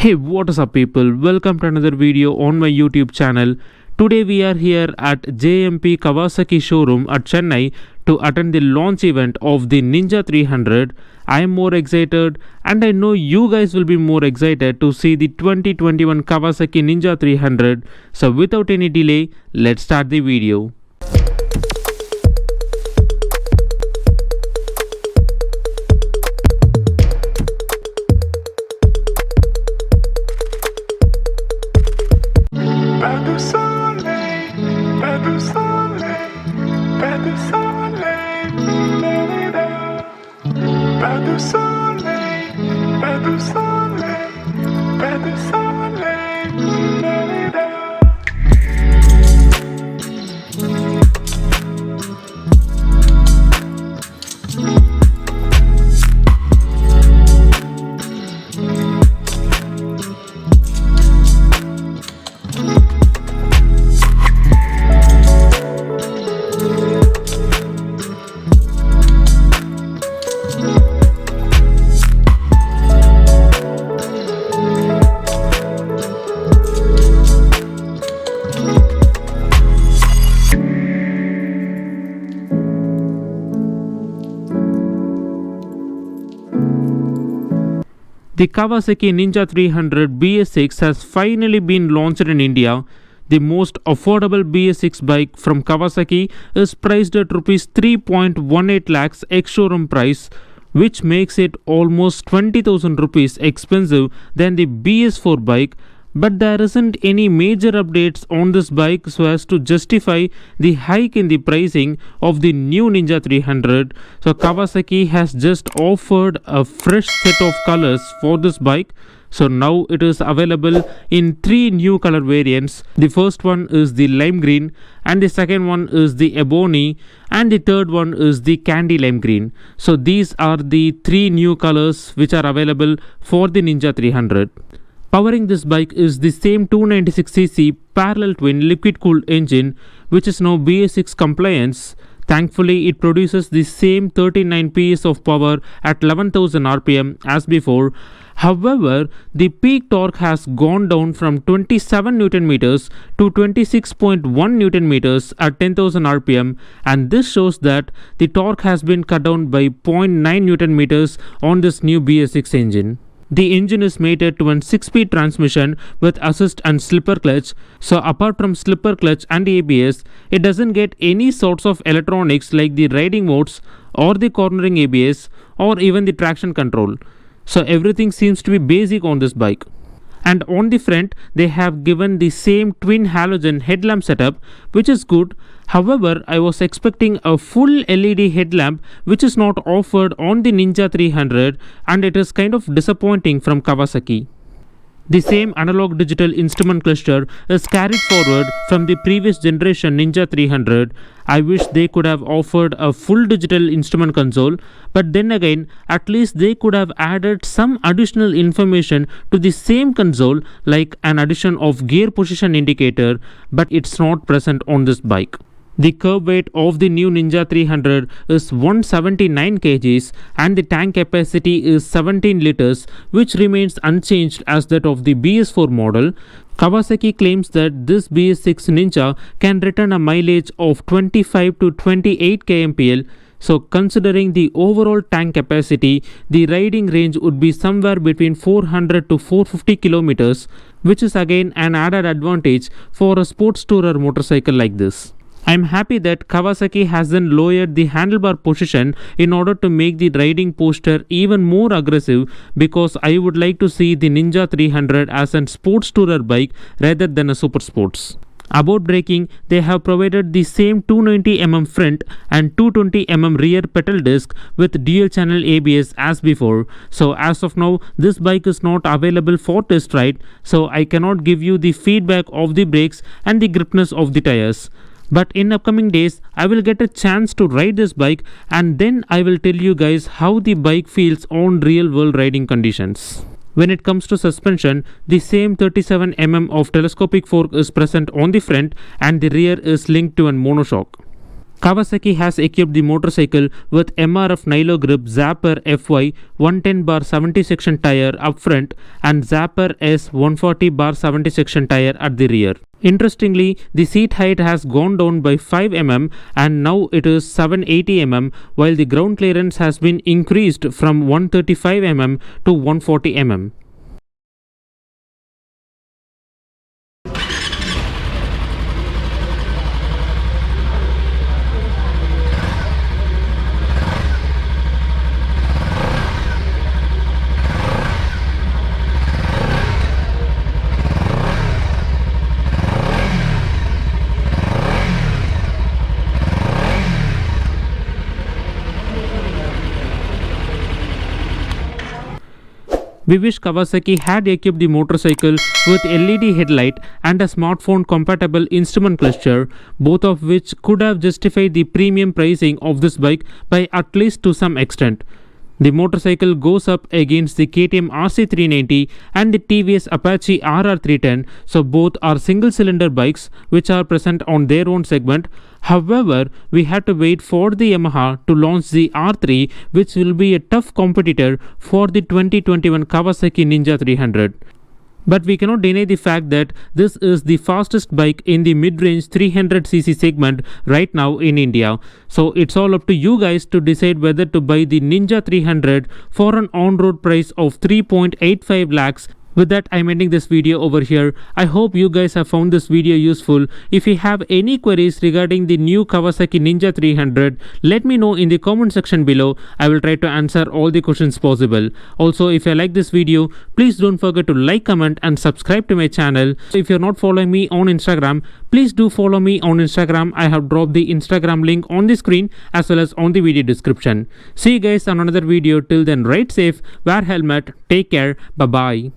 Hey, what is up people? Welcome to another video on my YouTube channel. Today we are here at JMP Kawasaki showroom at Chennai to attend the launch event of the Ninja 300. I am more excited and I know you guys will be more excited to see the 2021 Kawasaki Ninja 300. So without any delay, let's start the video. Pas de soleil, pas de soleil, pas de soleil, la-la-la. Pas de soleil, pas de soleil, pas de soleil, la-la-la. The Kawasaki Ninja 300 BS6 has finally been launched in India. The most affordable BS6 bike from Kawasaki is priced at Rs 3.18 lakhs ex-showroom price, which makes it almost 20,000 rupees expensive than the BS4 bike. But there isn't any major updates on this bike so as to justify the hike in the pricing of the new Ninja 300. So Kawasaki has just offered a fresh set of colors for this bike. So now it is available in 3 new color variants. The first one is the lime green, and the second one is the ebony, and the third one is the candy lime green. So these are the 3 new colors which are available for the Ninja 300. Powering this bike is the same 296cc parallel twin liquid cooled engine, which is now BS6 compliance. Thankfully, it produces the same 39 PS of power at 11,000 RPM as before. However, the peak torque has gone down from 27 Nm to 26.1 Nm at 10,000 RPM, and this shows that the torque has been cut down by 0.9 Nm on this new BS6 engine. The engine is mated to a 6-speed transmission with assist and slipper clutch. So apart from slipper clutch and ABS, it doesn't get any sorts of electronics like the riding modes or the cornering ABS or even the traction control. So everything seems to be basic on this bike. And on the front, they have given the same twin halogen headlamp setup, which is good. However, I was expecting a full LED headlamp, which is not offered on the Ninja 300, and it is kind of disappointing from Kawasaki. The same analog digital instrument cluster is carried forward from the previous generation Ninja 300. I wish they could have offered a full digital instrument console, but then again, at least they could have added some additional information to the same console, like an addition of gear position indicator, but it's not present on this bike. The curb weight of the new Ninja 300 is 179 kgs and the tank capacity is 17 liters, which remains unchanged as that of the BS4 model. Kawasaki claims that this BS6 Ninja can return a mileage of 25 to 28 kmpl. So considering the overall tank capacity, the riding range would be somewhere between 400 to 450 kilometers, which is again an added advantage for a sports tourer motorcycle like this. I am happy that Kawasaki hasn't lowered the handlebar position in order to make the riding posture even more aggressive, because I would like to see the Ninja 300 as a sports tourer bike rather than a super sports. About braking, they have provided the same 290mm front and 220mm rear pedal disc with dual channel ABS as before. So as of now, this bike is not available for test ride, so I cannot give you the feedback of the brakes and the gripness of the tires. But in upcoming days, I will get a chance to ride this bike, and then I will tell you guys how the bike feels on real world riding conditions. When it comes to suspension, the same 37mm of telescopic fork is present on the front, and the rear is linked to a monoshock. Kawasaki has equipped the motorcycle with MRF Nilo Grip Zapper FY 110/70 section tire up front and Zapper S 140/70 section tire at the rear. Interestingly, the seat height has gone down by 5 mm and now it is 780 mm, while the ground clearance has been increased from 135 mm to 140 mm. We wish Kawasaki had equipped the motorcycle with LED headlight and a smartphone compatible instrument cluster, both of which could have justified the premium pricing of this bike by at least to some extent. The motorcycle goes up against the KTM RC390 and the TVS Apache RR310, so both are single cylinder bikes which are present on their own segment. However, we had to wait for the Yamaha to launch the R3, which will be a tough competitor for the 2021 Kawasaki Ninja 300. But we cannot deny the fact that this is the fastest bike in the mid-range 300cc segment right now in India. So it's all up to you guys to decide whether to buy the Ninja 300 for an on-road price of 3.85 lakhs. With that, I'm ending this video over here. I hope you guys have found this video useful. If you have any queries regarding the new Kawasaki Ninja 300, let me know in the comment section below. I will try to answer all the questions possible. Also, if you like this video, please don't forget to like, comment and subscribe to my channel. If you're not following me on Instagram, please do follow me on Instagram. I have dropped the Instagram link on the screen as well as on the video description. See you guys on another video. Till then, ride safe, wear helmet, take care, bye bye.